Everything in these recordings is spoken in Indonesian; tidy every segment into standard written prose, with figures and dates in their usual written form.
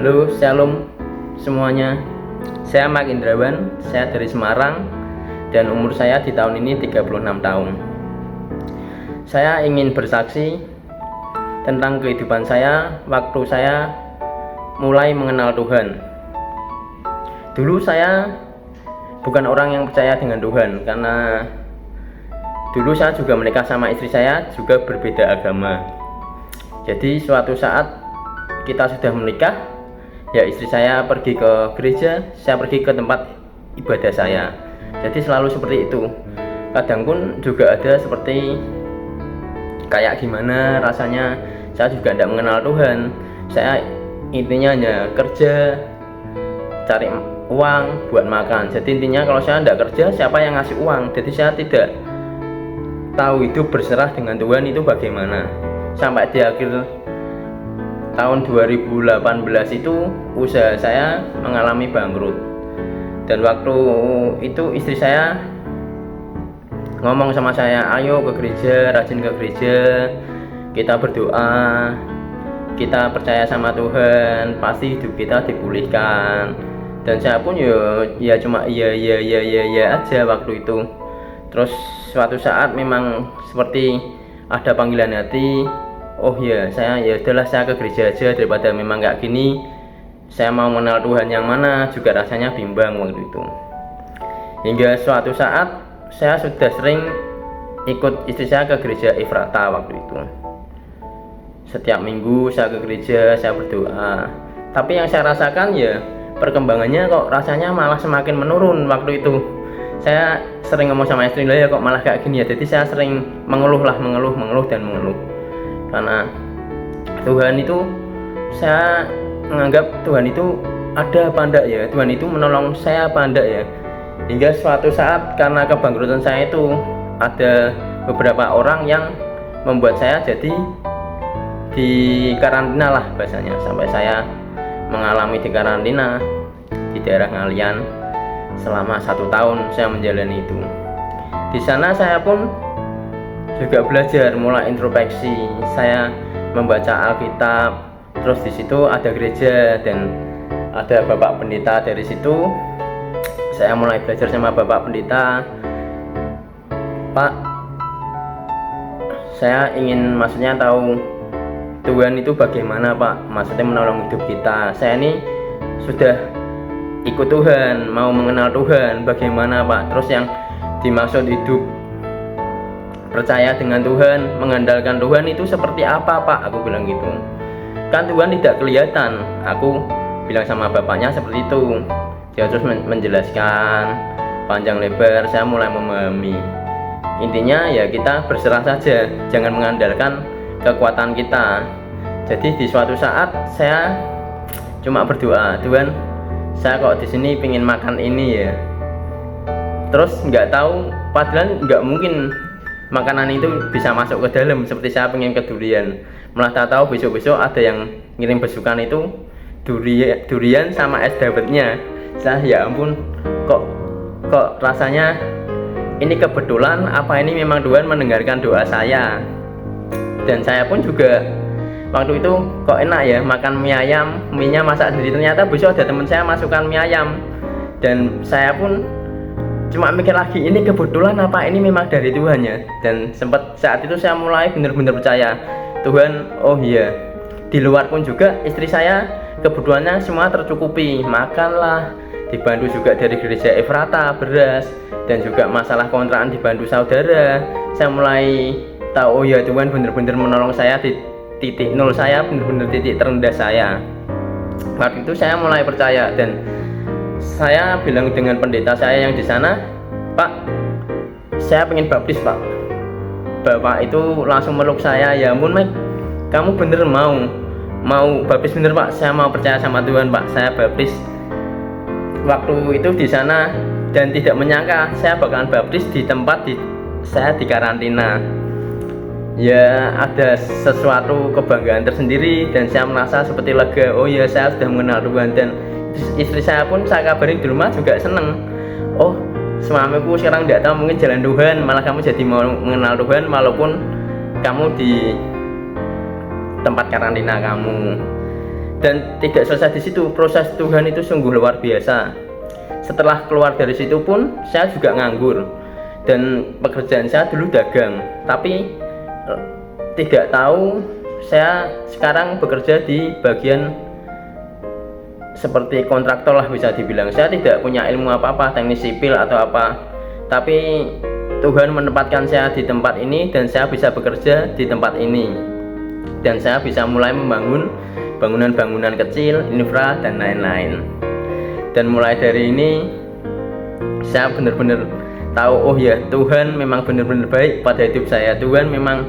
Halo, shalom semuanya. Saya Mark Indrawan, saya dari Semarang dan umur saya di tahun ini 36 tahun. Saya ingin bersaksi tentang kehidupan saya waktu saya mulai mengenal Tuhan. Dulu saya bukan orang yang percaya dengan Tuhan karena dulu saya juga menikah sama istri saya juga berbeda agama. Jadi suatu saat kita sudah menikah, ya istri saya pergi ke gereja, saya pergi ke tempat ibadah saya. Jadi selalu seperti itu. Kadang pun juga ada seperti kayak gimana rasanya saya juga tidak mengenal Tuhan. Saya intinya hanya kerja, cari uang buat makan. Jadi intinya kalau saya tidak kerja, siapa yang ngasih uang? Jadi saya tidak tahu hidup berserah dengan Tuhan itu bagaimana. Sampai di akhir tahun 2018 itu usaha saya mengalami bangkrut. Dan waktu itu istri saya ngomong sama saya, ayo ke gereja, rajin ke gereja, kita berdoa, kita percaya sama Tuhan, pasti hidup kita dipulihkan. Dan saya pun ya cuma iya aja waktu itu. Terus suatu saat memang seperti ada panggilan hati, oh ya saya ya udahlah saya ke gereja aja daripada memang kayak gini. Saya mau mengenal Tuhan yang mana juga rasanya bimbang waktu itu. Hingga suatu saat saya sudah sering ikut istri saya ke gereja Efrata waktu itu. Setiap minggu saya ke gereja, saya berdoa. Tapi yang saya rasakan ya perkembangannya kok rasanya malah semakin menurun waktu itu. Saya sering ngomong sama istri, ya kok malah kayak gini ya. Jadi saya sering mengeluh karena Tuhan itu, saya menganggap Tuhan itu ada apa enggak ya, Tuhan itu menolong saya apa enggak ya. Hingga suatu saat karena kebangkrutan saya itu ada beberapa orang yang membuat saya jadi di karantina lah bahasanya, sampai saya mengalami di karantina di daerah Ngalian selama 1 tahun saya menjalani itu. Di sana saya pun juga belajar, mulai introspeksi. Saya membaca Alkitab, terus di situ ada gereja dan ada bapak pendeta. Dari situ saya mulai belajar sama bapak pendeta. Pak, saya ingin maksudnya tahu Tuhan itu bagaimana Pak, maksudnya menolong hidup kita. Saya ini sudah ikut Tuhan, mau mengenal Tuhan, bagaimana Pak? Terus yang dimaksud hidup percaya dengan Tuhan, mengandalkan Tuhan itu seperti apa Pak? Aku bilang gitu. Kan Tuhan tidak kelihatan. Aku bilang sama bapaknya seperti itu. Dia terus menjelaskan panjang lebar, saya mulai memahami. Intinya ya kita berserah saja, jangan mengandalkan kekuatan kita. Jadi di suatu saat saya cuma berdoa, Tuhan, saya kok di sini pingin makan ini ya. Terus nggak tahu, padahal nggak mungkin makanan itu bisa masuk ke dalam. Seperti saya pengen ke durian, malah tak tahu besok-besok ada yang ngirim besukan itu durian sama es dawetnya. Saya ya ampun, kok rasanya ini kebetulan apa ini memang Tuhan mendengarkan doa saya. Dan saya pun juga waktu itu kok enak ya makan mie ayam, mie-nya masak sendiri. Ternyata besok ada teman saya masukkan mie ayam, dan saya pun cuma mikir lagi, ini kebetulan apa ini memang dari Tuhan ya. Dan sempat saat itu saya mulai benar-benar percaya Tuhan. Oh iya, di luar pun juga istri saya kebutuhannya semua tercukupi, makanlah, dibantu juga dari gereja Efrata beras, dan juga masalah kontrakan dibantu saudara. Saya mulai tahu, oh ya Tuhan benar-benar menolong saya di titik nol saya, benar-benar titik terendah saya. Waktu itu saya mulai percaya dan saya bilang dengan pendeta saya yang di sana, Pak, saya pengen baptis Pak. Bapak itu langsung meluk saya, ya ampun Mike, kamu bener mau baptis bener Pak, saya mau percaya sama Tuhan Pak. Saya baptis waktu itu di sana dan tidak menyangka saya bakalan baptis di tempat saya di karantina. Ya ada sesuatu kebanggaan tersendiri dan saya merasa seperti lega. Oh ya, saya sudah mengenal Tuhan. Dan istri saya pun saya kabarin di rumah juga seneng. Oh, suamiku sekarang tidak tahu mungkin jalan Tuhan, malah kamu jadi mau mengenal Tuhan walaupun kamu di tempat karantina kamu. Dan tidak selesai di situ, proses Tuhan itu sungguh luar biasa. Setelah keluar dari situ pun saya juga nganggur, dan pekerjaan saya dulu dagang, tapi tidak tahu saya sekarang bekerja di bagian seperti kontraktor lah bisa dibilang. Saya tidak punya ilmu apa-apa, teknik sipil atau apa, tapi Tuhan menempatkan saya di tempat ini dan saya bisa bekerja di tempat ini, dan saya bisa mulai membangun bangunan-bangunan kecil, infra dan lain-lain. Dan mulai dari ini saya benar-benar tahu, oh ya, Tuhan memang benar-benar baik pada hidup saya. Tuhan memang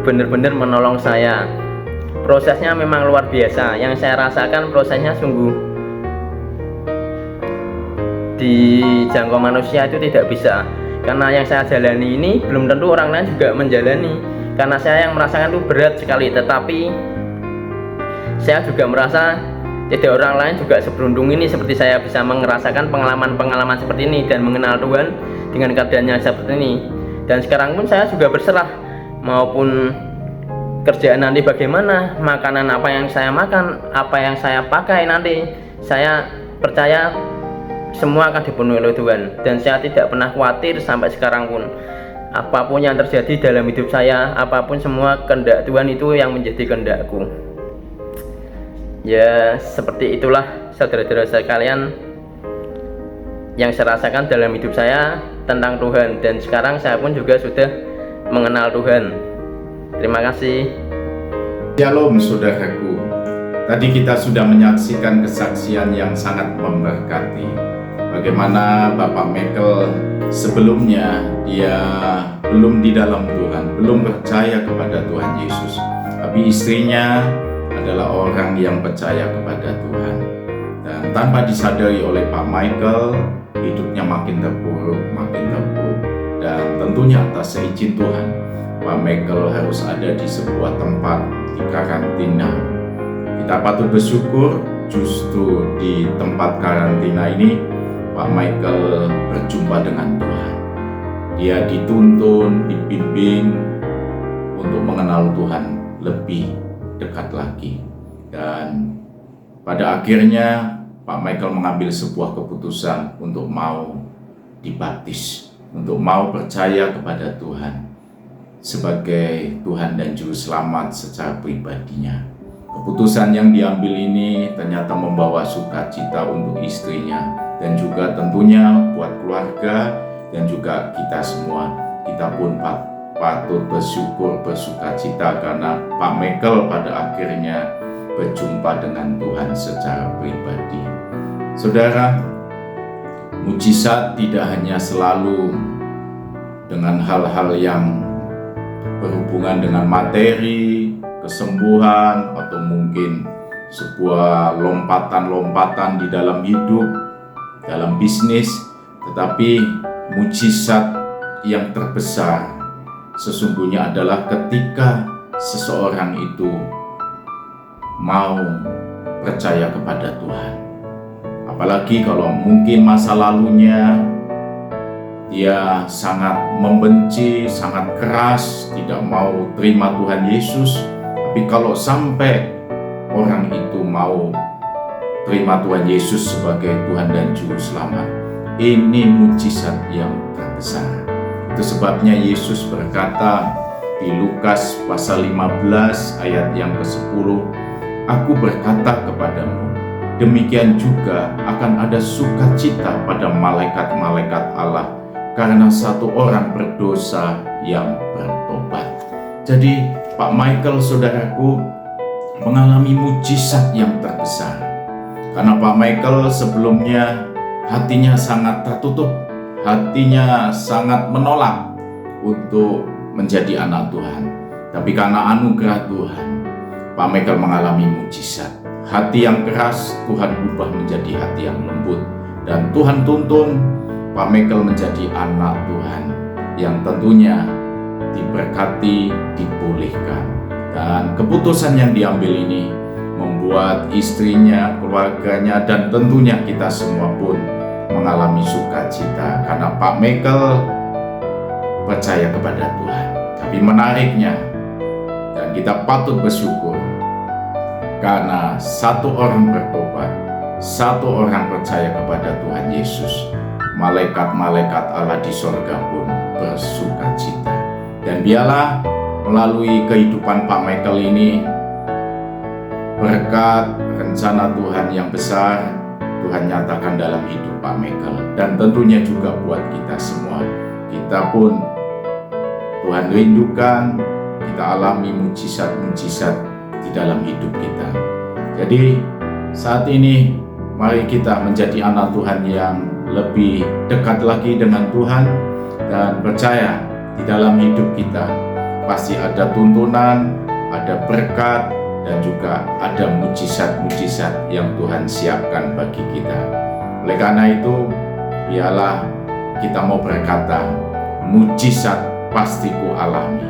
benar-benar menolong saya. Prosesnya memang luar biasa. Yang saya rasakan prosesnya sungguh dijangkau manusia itu tidak bisa. Karena yang saya jalani ini belum tentu orang lain juga menjalani. Karena saya yang merasakan itu berat sekali. Tetapi saya juga merasa tidak orang lain juga seberuntung ini seperti saya bisa merasakan pengalaman-pengalaman seperti ini dan mengenal Tuhan dengan keadaannya seperti ini. Dan sekarang pun saya juga berserah, maupun kerjaan nanti bagaimana, makanan apa yang saya makan, apa yang saya pakai nanti, saya percaya semua akan dipenuhi oleh Tuhan. Dan saya tidak pernah khawatir sampai sekarang pun. Apapun yang terjadi dalam hidup saya, apapun semua kehendak Tuhan itu yang menjadi kehendakku. Ya, seperti itulah saudara-saudara sekalian yang saya rasakan dalam hidup saya tentang Tuhan. Dan sekarang saya pun juga sudah mengenal Tuhan. Terima kasih. Shalom saudaraku. Tadi kita sudah menyaksikan kesaksian yang sangat memberkati. Bagaimana Bapak Michael sebelumnya dia belum di dalam Tuhan, belum percaya kepada Tuhan Yesus. Tapi istrinya adalah orang yang percaya kepada Tuhan. Dan tanpa disadari oleh Pak Michael, hidupnya makin terpuruk. Dan tentunya atas seizin Tuhan, Pak Michael harus ada di sebuah tempat di karantina. Kita patut bersyukur justru di tempat karantina ini Pak Michael berjumpa dengan Tuhan. Dia dituntun, dibimbing untuk mengenal Tuhan lebih dekat lagi. Dan pada akhirnya Pak Michael mengambil sebuah keputusan untuk mau dibaptis, untuk mau percaya kepada Tuhan sebagai Tuhan dan Juru Selamat secara pribadinya. Keputusan yang diambil ini ternyata membawa sukacita untuk istrinya dan juga tentunya buat keluarga dan juga kita semua. Kita pun patut bersyukur, bersukacita karena Pak Michael pada akhirnya berjumpa dengan Tuhan secara pribadi. Saudara, mujizat tidak hanya selalu dengan hal-hal yang berhubungan dengan materi, kesembuhan, atau mungkin sebuah lompatan-lompatan di dalam hidup, dalam bisnis, tetapi mujizat yang terbesar sesungguhnya adalah ketika seseorang itu mau percaya kepada Tuhan. Apalagi kalau mungkin masa lalunya dia sangat membenci, sangat keras, tidak mau terima Tuhan Yesus. Tapi kalau sampai orang itu mau terima Tuhan Yesus sebagai Tuhan dan Juru Selamat, ini mujizat yang terbesar. Itu sebabnya Yesus berkata di Lukas pasal 15 ayat yang ke-10, "Aku berkata kepadamu, demikian juga akan ada sukacita pada malaikat-malaikat Allah karena satu orang berdosa yang bertobat." Jadi Pak Michael, saudaraku, mengalami mujizat yang terbesar. Karena Pak Michael sebelumnya hatinya sangat tertutup, hatinya sangat menolak untuk menjadi anak Tuhan. Tapi karena anugerah Tuhan, Pak Michael mengalami mujizat. Hati yang keras Tuhan ubah menjadi hati yang lembut. Dan Tuhan tuntun Pak Michael menjadi anak Tuhan yang tentunya diberkati, dipulihkan. Dan keputusan yang diambil ini membuat istrinya, keluarganya, dan tentunya kita semua pun mengalami sukacita karena Pak Michael percaya kepada Tuhan. Tapi menariknya, dan kita patut bersyukur karena satu orang bertobat, satu orang percaya kepada Tuhan Yesus, malaikat-malaikat Allah di sorga pun bersuka cita. Dan biarlah melalui kehidupan Pak Michael ini, berkat rencana Tuhan yang besar, Tuhan nyatakan dalam hidup Pak Michael. Dan tentunya juga buat kita semua. Kita pun Tuhan rindukan, kita alami mujizat-mujizat di dalam hidup kita. Jadi saat ini mari kita menjadi anak Tuhan yang lebih dekat lagi dengan Tuhan, dan percaya di dalam hidup kita pasti ada tuntunan, ada berkat, dan juga ada mujizat-mujizat yang Tuhan siapkan bagi kita. Oleh karena itu, biarlah kita mau berkata, mujizat pasti ku alami.